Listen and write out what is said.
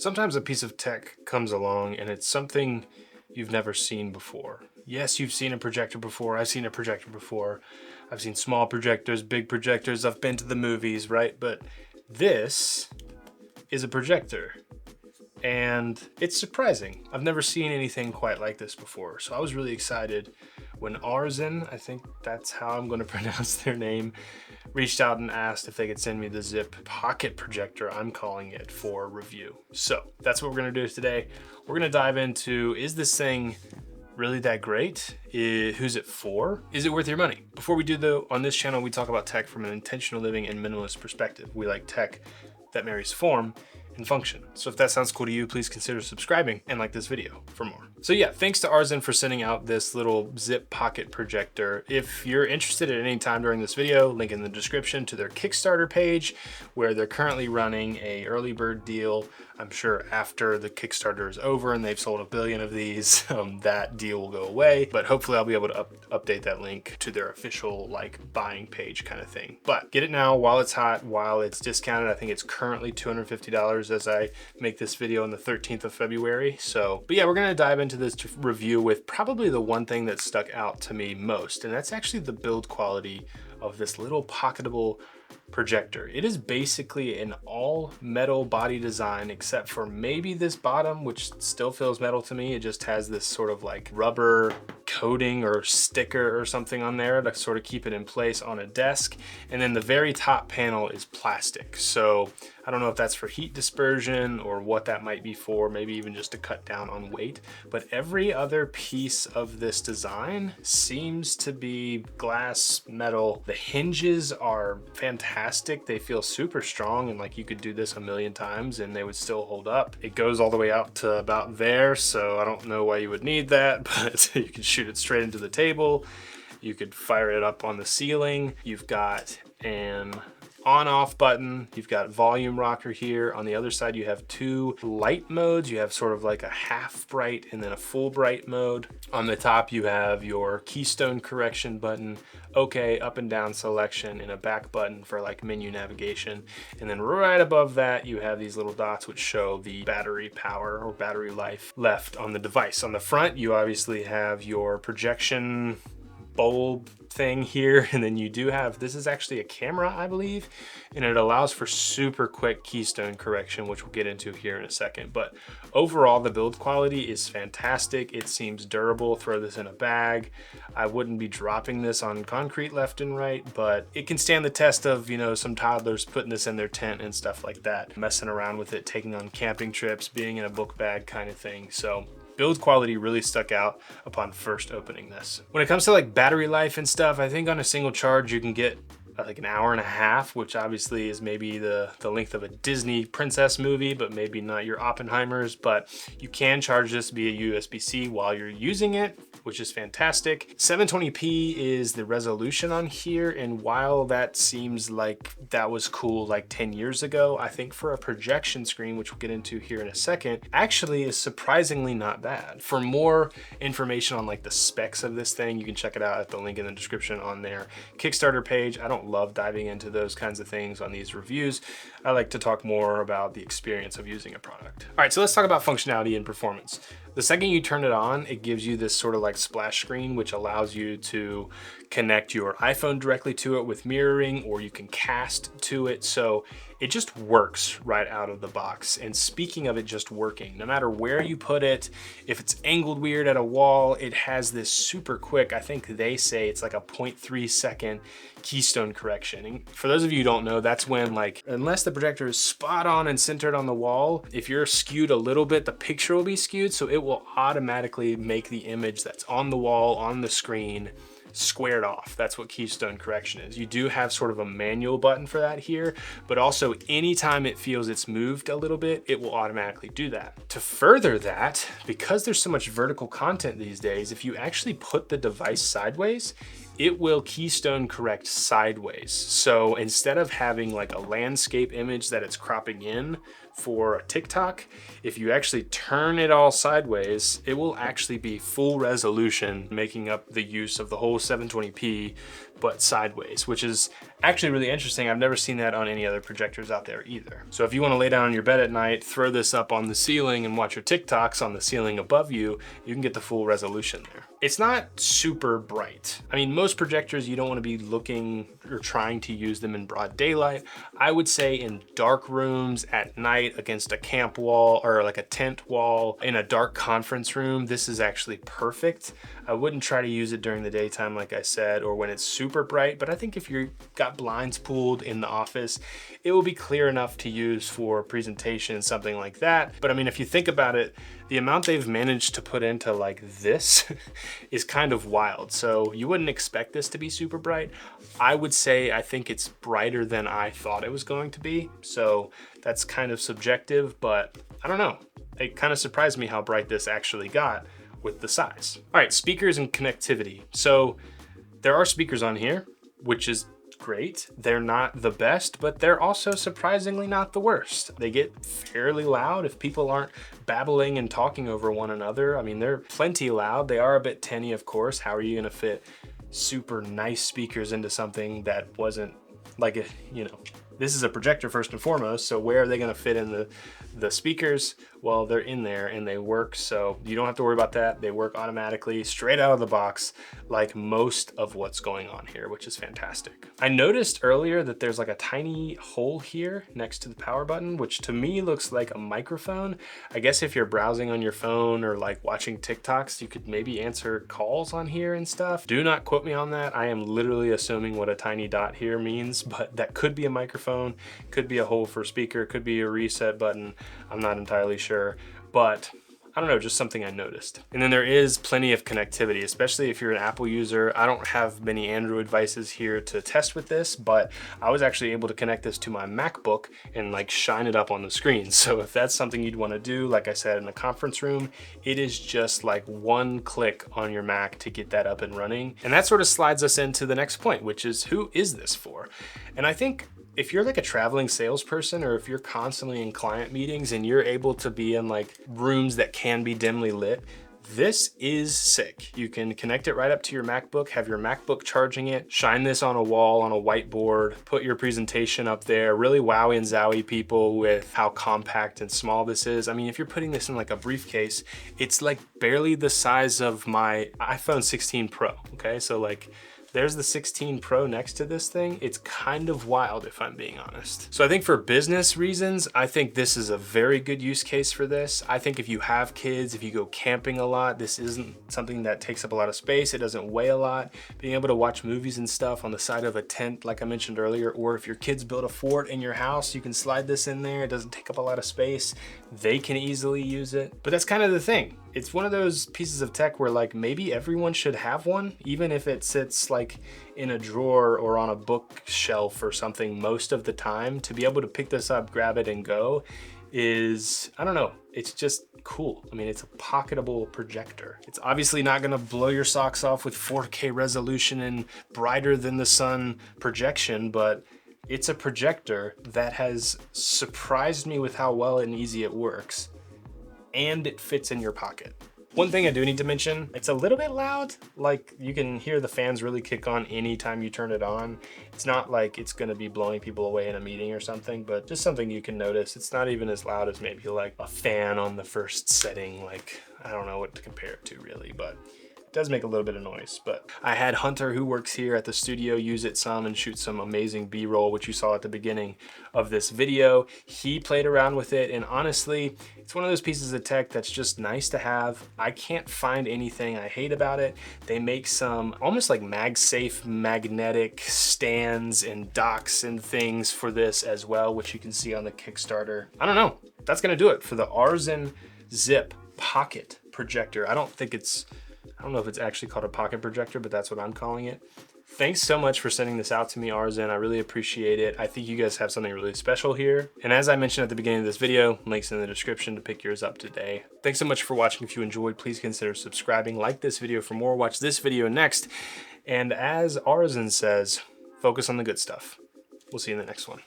Sometimes a piece of tech comes along and it's something you've never seen before. Yes, you've seen a projector before. I've seen a projector before. I've seen small projectors, big projectors. I've been to the movies, right? But this is a projector. And it's surprising. I've never seen anything quite like this before. So I was really excited when Aurzen, I think that's how I'm going to pronounce their name, reached out and asked if they could send me the Zip Pocket Projector, I'm calling it, for review. So that's what we're going to do today. We're going to dive into, is this thing really that great? Who's it for? Is it worth your money? Before we do though, on this channel, we talk about tech from an intentional living and minimalist perspective. We like tech that marries form and function. So if that sounds cool to you, please consider subscribing and like this video for more. So yeah, thanks to Aurzen for sending out this little Zip Pocket Projector. If you're interested at any time during this video, link in the description to their Kickstarter page where they're currently running a early bird deal. I'm sure after the Kickstarter is over and they've sold 1 billion of these, that deal will go away. But hopefully I'll be able to update that link to their official like buying page kind of thing. But get it now while it's hot, while it's discounted. I think it's currently $250 as I make this video on the 13th of February. So, but yeah, we're gonna dive into this review with probably the one thing that stuck out to me most, and that's actually the build quality of this little pocketable projector. It is basically an all metal body design except for maybe this bottom, which still feels metal to me. It just has this sort of like rubber coating or sticker or something on there to sort of keep it in place on a desk. And then the very top panel is plastic. So I don't know if that's for heat dispersion or what that might be for, maybe even just to cut down on weight. But every other piece of this design seems to be glass, metal. The hinges are fantastic. They feel super strong, and like you could do this 1 million times and they would still hold up. It goes all the way out to about there, so I don't know why you would need that, but you can shoot it straight into the table. You could fire it up on the ceiling. You've got an on-off button. You've got volume rocker here. On the other side, you have 2 light modes. You have sort of like a half bright and then a full bright mode. On the top, you have your keystone correction button, OK, up and down selection, and a back button for like menu navigation. And then right above that, you have these little dots which show the battery power or battery life left on the device. On the front, you obviously have your projection bulb thing here, and then you do have, this is actually a camera, I believe, and it allows for super quick keystone correction, which we'll get into here in a second. But overall, the build quality is fantastic. It seems durable. Throw this in a bag. I wouldn't be dropping this on concrete left and right, but it can stand the test of, you know, some toddlers putting this in their tent and stuff like that, messing around with it, taking on camping trips, being in a book bag kind of thing. So build quality really stuck out upon first opening this. When it comes to like battery life and stuff, I think on a single charge you can get like 1.5 hours, which obviously is maybe the length of a Disney princess movie, but maybe not your Oppenheimers. But you can charge this via USB-C while you're using it, which is fantastic. 720p is the resolution on here, and while that seems like that was cool like 10 years ago, I think for a projection screen, which we'll get into here in a second, actually is surprisingly not bad. For more information on like the specs of this thing, you can check it out at the link in the description on their Kickstarter page. I don't love diving into those kinds of things on these reviews. I like to talk more about the experience of using a product. All right, so let's talk about functionality and performance. The second you turn it on, it gives you this sort of like splash screen, which allows you to connect your iPhone directly to it with mirroring, or you can cast to it. So it just works right out of the box. And speaking of it just working, no matter where you put it, if it's angled weird at a wall, it has this super quick, I think they say it's like a 0.3 second keystone correction. And for those of you who don't know, that's when, like, unless the projector is spot on and centered on the wall, if you're skewed a little bit, the picture will be skewed. So it will automatically make the image that's on the wall, on the screen, squared off. That's what keystone correction is. You do have sort of a manual button for that here, but also anytime it feels it's moved a little bit, it will automatically do that. To further that, because there's so much vertical content these days, if you actually put the device sideways, it will keystone correct sideways. So instead of having like a landscape image that it's cropping in for a TikTok, if you actually turn it all sideways, it will actually be full resolution, making up the use of the whole 720p, but sideways, which is actually really interesting. I've never seen that on any other projectors out there either. So if you want to lay down on your bed at night, throw this up on the ceiling and watch your TikToks on the ceiling above you, you can get the full resolution there. It's not super bright. I mean, most projectors, you don't want to be looking or trying to use them in broad daylight. I would say in dark rooms at night against a camp wall or like a tent wall in a dark conference room, this is actually perfect. I wouldn't try to use it during the daytime, like I said, or when it's super bright, but I think if you've got blinds pulled in the office, it will be clear enough to use for presentation, something like that. But I mean, if you think about it, the amount they've managed to put into like this is kind of wild. So you wouldn't expect this to be super bright. I would say I think it's brighter than I thought it was going to be. So that's kind of subjective, but I don't know. It kind of surprised me how bright this actually got with the size. All right, speakers and connectivity. So there are speakers on here, which is great. They're not the best, but they're also surprisingly not the worst. They get fairly loud if people aren't babbling and talking over one another. I mean, they're plenty loud. They are a bit tinny, of course. How are you gonna fit super nice speakers into something that wasn't like a, you know, this is a projector first and foremost, so where are they gonna fit in the speakers? Well, they're in there and they work, so you don't have to worry about that. They work automatically, straight out of the box, like most of what's going on here, which is fantastic. I noticed earlier that there's like a tiny hole here next to the power button, which to me looks like a microphone. I guess if you're browsing on your phone or like watching TikToks, you could maybe answer calls on here and stuff. Do not quote me on that. I am literally assuming what a tiny dot here means, but that could be a microphone, could be a hole for a speaker, could be a reset button. I'm not entirely sure, but I don't know, just something I noticed. And then there is plenty of connectivity, especially if you're an Apple user. I don't have many Android devices here to test with this, but I was actually able to connect this to my MacBook and like shine it up on the screen. So if that's something you'd want to do, like I said, in a conference room, it is just like one click on your Mac to get that up and running. And that sort of slides us into the next point, which is who is this for? And I think if you're like a traveling salesperson, or if you're constantly in client meetings and you're able to be in like rooms that can be dimly lit, this is sick. You can connect it right up to your MacBook, have your MacBook charging it, shine this on a wall, on a whiteboard, put your presentation up there, really wowie and zowie people with how compact and small this is. I mean, if you're putting this in like a briefcase, it's like barely the size of my iPhone 16 Pro, okay? So like, there's the 16 Pro next to this thing. It's kind of wild if I'm being honest. So I think for business reasons, I think this is a very good use case for this. I think if you have kids, if you go camping a lot, this isn't something that takes up a lot of space. It doesn't weigh a lot. Being able to watch movies and stuff on the side of a tent, like I mentioned earlier, or if your kids build a fort in your house, you can slide this in there. It doesn't take up a lot of space. They can easily use it. But that's kind of the thing. It's one of those pieces of tech where like maybe everyone should have one, even if it sits like in a drawer or on a bookshelf or something most of the time. To be able to pick this up, grab it and go is, I don't know, it's just cool. I mean, it's a pocketable projector. It's obviously not gonna blow your socks off with 4K resolution and brighter than the sun projection, but it's a projector that has surprised me with how well and easy it works. And it fits in your pocket. One thing I do need to mention, it's a little bit loud. Like you can hear the fans really kick on anytime you turn it on. It's not like it's gonna be blowing people away in a meeting or something, but just something you can notice. It's not even as loud as maybe like a fan on the first setting. Like, I don't know what to compare it to really, but it does make a little bit of noise. But I had Hunter, who works here at the studio, use it some and shoot some amazing B-roll, which you saw at the beginning of this video. He played around with it, and honestly, it's one of those pieces of tech that's just nice to have. I can't find anything I hate about it. They make some almost like MagSafe magnetic stands and docks and things for this as well, which you can see on the Kickstarter. I don't know, that's gonna do it for the Aurzen Zip Pocket Projector. I don't know if it's actually called a pocket projector, but that's what I'm calling it. Thanks so much for sending this out to me, Aurzen. I really appreciate it. I think you guys have something really special here. And as I mentioned at the beginning of this video, links in the description to pick yours up today. Thanks so much for watching. If you enjoyed, please consider subscribing, like this video for more, watch this video next. And as Aurzen says, focus on the good stuff. We'll see you in the next one.